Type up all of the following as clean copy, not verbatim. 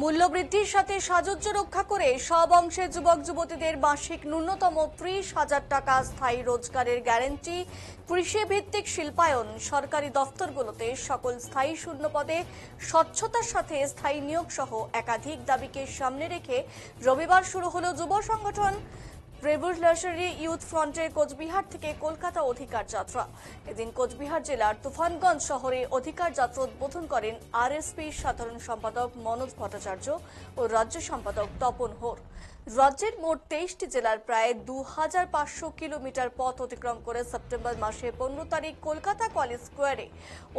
মূল্যবৃদ্ধির সাথে সাজুজ্য রক্ষা করে সব অংশের যুবক যুবতীদের মাসিক ন্যূনতম 30,000 টাকা স্থায়ী রোজগারের গ্যারান্টি, কৃষিভিত্তিক শিল্পায়ন, সরকারি দফতরগুলোতে সকল স্থায়ী শূন্য পদে স্বচ্ছতার সাথে স্থায়ী নিয়োগ সহ একাধিক দাবিকে সামনে রেখে রবিবার শুরু হলো যুব সংগঠন রেভলিউশনারি ইউথ ফ্রন্টের কোচবিহার থেকে কলকাতা অধিকার যাত্রা। এদিন কোচবিহার জেলার তুফানগঞ্জ শহরে অধিকার যাত্রা উদ্বোধন করেন আরএসপির সাধারণ সম্পাদক মনোজ ভট্টাচার্য ও রাজ্য সম্পাদক তপন হোর। রাজ্যের মোট 23টি জেলার প্রায় 2,500 কিলোমিটার পথ অতিক্রম করে সেপ্টেম্বর মাসে 15 তারিখ কলকাতা কলেজ স্কোয়ারে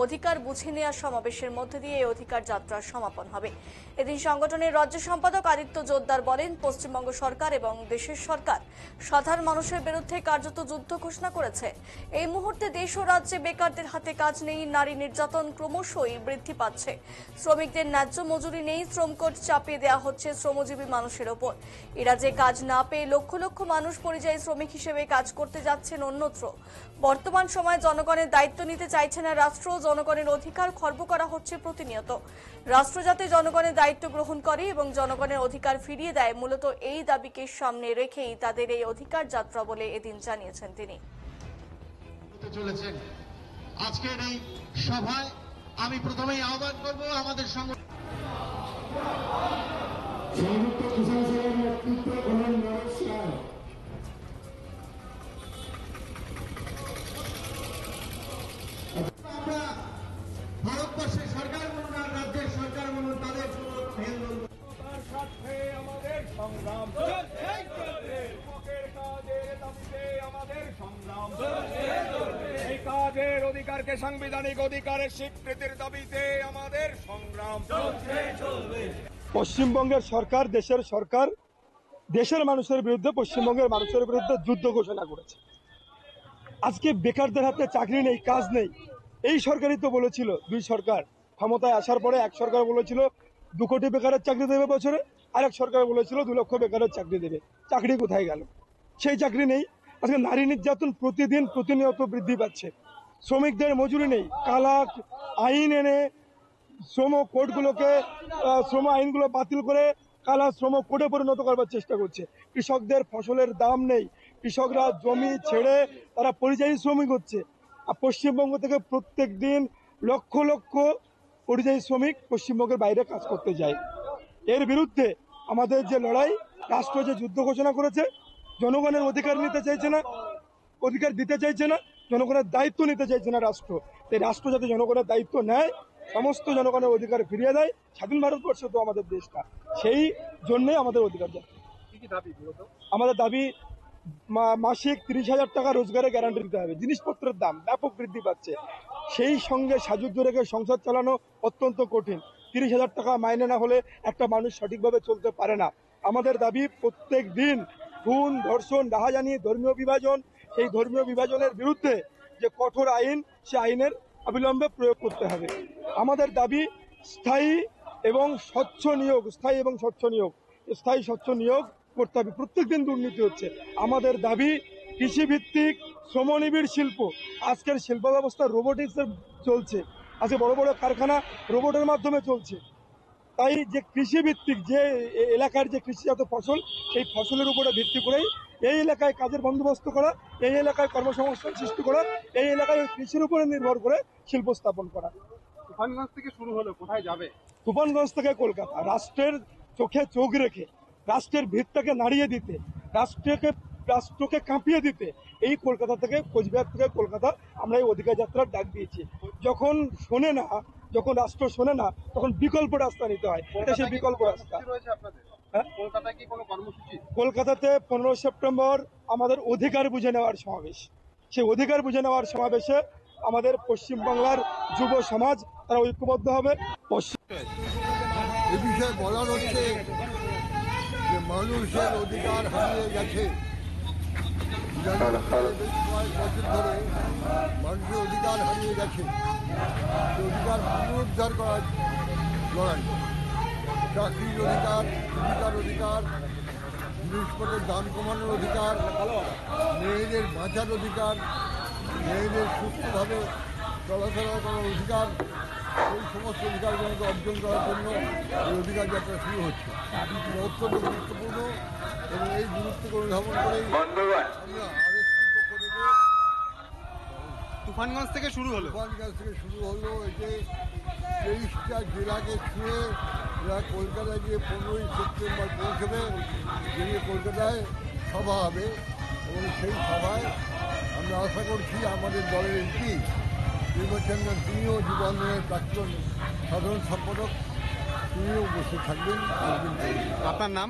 অধিকার বুঝে নেওয়ার সমাবেশের মধ্যে দিয়ে এই অধিকার যাত্রার সমাপন হবে। এদিন সংগঠনের রাজ্য সম্পাদক আদিত্য জোদ্দার বলেন, পশ্চিমবঙ্গ সরকার এবং দেশের সরকার সাধারণ মানুষের বিরুদ্ধে কার্যত যুদ্ধ ঘোষণা করেছে। এই মুহূর্তে দেশ ও রাজ্যে বেকারদের হাতে কাজ নেই, নারী নির্যাতন ক্রমশই বৃদ্ধি পাচ্ছে, শ্রমিকদের ন্যায্য মজুরি নেই, শ্রমকোড চাপিয়ে দেওয়া হচ্ছে শ্রমজীবী মানুষের ওপর। এরা যে কাজ না পেয়ে লক্ষ লক্ষ মানুষ পরিযায়ী শ্রমিক হিসেবে কাজ করতে যাচ্ছেন অন্যত্র। বর্তমান সময়ে জনগণের দায়িত্ব নিতে চাইছে না রাষ্ট্র, জনগণের অধিকার খর্ব করা হচ্ছে প্রতিনিয়ত। রাষ্ট্র যাতে জনগণের দায়িত্ব গ্রহণ করে এবং জনগণের অধিকার ফিরিয়ে দেয়, মূলত এই দাবিকে সামনে রেখেই তাদের এই অধিকার যাত্রা বলে এদিন জানিয়েছেন তিনি। আজকের এই সভায় আমি প্রথমেই আহ্বান করব আমাদের সংগঠন ভারতবর্ষের সরকার বলুন আর রাজ্যের সরকার বলুন, তাদের সংগ্রাম এই কাজের অধিকারকে সাংবিধানিক অধিকারের স্বীকৃতির দাবিতে আমাদের সংগ্রাম চলবে। পশ্চিমবঙ্গের সরকার, দেশের সরকার দেশের মানুষের বিরুদ্ধে, পশ্চিমবঙ্গের মানুষের বিরুদ্ধে যুদ্ধ ঘোষণা করেছে। আজকে বেকারদের হাতে চাকরি নেই, কাজ নেই। এই সরকারই তো বলেছিল, দুই সরকার ক্ষমতায় আসার পরে এক সরকার বলেছিল 2 কোটি বেকারের চাকরি দেবে বছরে, আরেক সরকার বলেছিল 2 লক্ষ বেকারের চাকরি দেবে। চাকরি কোথায় গেল? সেই চাকরি নেই। আজকে নারী নির্যাতন প্রতিনিয়ত বৃদ্ধি পাচ্ছে, শ্রমিকদের মজুরি নেই, কালা আইন এনে শ্রম কোডগুলোকে, শ্রম আইনগুলো বাতিল করে কালা শ্রম কোডে পরিণত করবার চেষ্টা করছে। কৃষকদের ফসলের দাম নেই, কৃষকরা জমি ছেড়ে তারা পরিযায়ী শ্রমিক হচ্ছে। আর পশ্চিমবঙ্গ থেকে প্রত্যেক দিন লক্ষ লক্ষ পরিযায়ী শ্রমিক পশ্চিমবঙ্গের বাইরে কাজ করতে যায়। এর বিরুদ্ধে আমাদের যে লড়াই, রাষ্ট্র যে যুদ্ধ ঘোষণা করেছে, জনগণের অধিকার নিতে চাইছে না, অধিকার দিতে চাইছে না, জনগণের দায়িত্ব নিতে চাইছে না রাষ্ট্র। এই রাষ্ট্র যাতে জনগণের দায়িত্ব নেয়, সমস্ত জনগণের অধিকার ফিরিয়ে দেয়, স্বাধীন ভারতবর্ষ তো আমাদের দেশটা, সেই জন্যই আমাদের অধিকার দেয়। আমাদের দাবি মাসিক 30,000 টাকা রোজগারের গ্যারান্টি দিতে হবে। জিনিসপত্রের দাম ব্যাপক বৃদ্ধি পাচ্ছে, সেই সঙ্গে সাজুজ্য রেখে সংসার চালানো অত্যন্ত কঠিন। 30,000 টাকা মাইনে না হলে একটা মানুষ সঠিকভাবে চলতে পারে না। আমাদের দাবি প্রত্যেক দিন খুন, ধর্ষণ, রাহাজানি, ধর্মীয় বিভাজন, সেই ধর্মীয় বিভাজনের বিরুদ্ধে যে কঠোর আইন, সে আইনের অবিলম্বে প্রয়োগ করতে হবে। আমাদের দাবি স্থায়ী এবং স্বচ্ছ নিয়োগ, স্থায়ী স্বচ্ছ নিয়োগ করতে হবে। প্রত্যেকদিন দুর্নীতি হচ্ছে। আমাদের দাবি কৃষিভিত্তিক শ্রমনিবিড় শিল্প। আজকের শিল্প ব্যবস্থা রোবোটিক্সে চলছে, আজকে বড় বড় কারখানা রোবটের মাধ্যমে চলছে। তাই যে কৃষিভিত্তিক যে এলাকার যে কৃষিজাত ফসল, সেই ফসলের উপরে ভিত্তি করেই এই এলাকায় কাজের বন্দোবস্ত করা, এই এলাকায় কর্মসংস্থান সৃষ্টি করা, এই এলাকায় কৃষির উপরে নির্ভর করে শিল্প স্থাপন করা। তুফানগঞ্জ থেকে শুরু হলো, কোথায় যাবে? তুফানগঞ্জ থেকে কলকাতা। রাষ্ট্রের চোখে চোখ রেখে, রাষ্ট্রের ভিতটাকে নাড়িয়ে দিতে, রাষ্ট্রকে কাঁপিয়ে দিতে এই কলকাতা থেকে, কোচবিহার থেকে কলকাতা আমরা এই অধিকার যাত্রার ডাক দিয়েছি। যখন রাষ্ট্র শোনে না, তখন বিকল্প রাস্তা নিতে হয়। এটা সেই বিকল্প রাস্তা। কলকাতাতে 15 সেপ্টেম্বর আমাদের অধিকার বুঝে নেওয়ার সমাবেশ। সেই অধিকার বুঝে নেওয়ার সমাবেশে আমাদের পশ্চিমবাংলার যুব সমাজ তারা ঐক্যবদ্ধ হবে। এ বিষয়ে বলার হচ্ছে যে মানুষের অধিকার হারিয়ে গেছে। বেশ কয়েক বছর ধরে মানুষের অধিকার হারিয়ে গেছে। অধিকার পুনরুদ্ধার করার লড়াই, চাকরির অধিকার, জীবিকার অধিকার, জিনিসপত্রের দাম কমানোর অধিকার, মেয়েদের বাঁচার অধিকার, মেয়েদের সুস্থভাবে চলাফেরা করার অধিকার, এই সমস্ত সমস্ত অধিকারগুলোকে অর্জন করার জন্য এই অধিকার যাত্রা শুরু হচ্ছে। অত্যন্ত গুরুত্বপূর্ণ এবং এই গুরুত্বকে অনুধাবন করেই আমরা আরএসপির পক্ষ থেকে তুফানগঞ্জ থেকে শুরু হলো। কাছ থেকে শুরু হলো। এতে 23টা জেলাকে ছুঁয়ে এরা কলকাতায় গিয়ে 15ই সেপ্টেম্বর পৌঁছবে, গিয়ে কলকাতায় সভা হবে এবং সেই সভায় আমরা আশা করছি আমাদের দলের এমপি নির্বাচন তিনিও যুব আন্দোলনের প্রাক্তন সাধারণ সম্পাদক তিনিও উপস্থিত থাকবেন। আপনার নাম?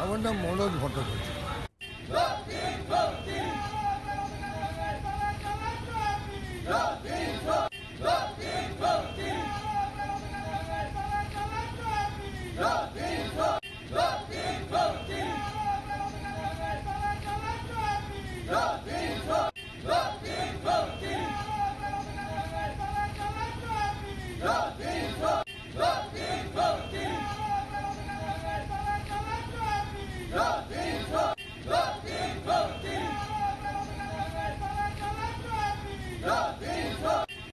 আমার নাম মনোজ ভট্টাচার্য।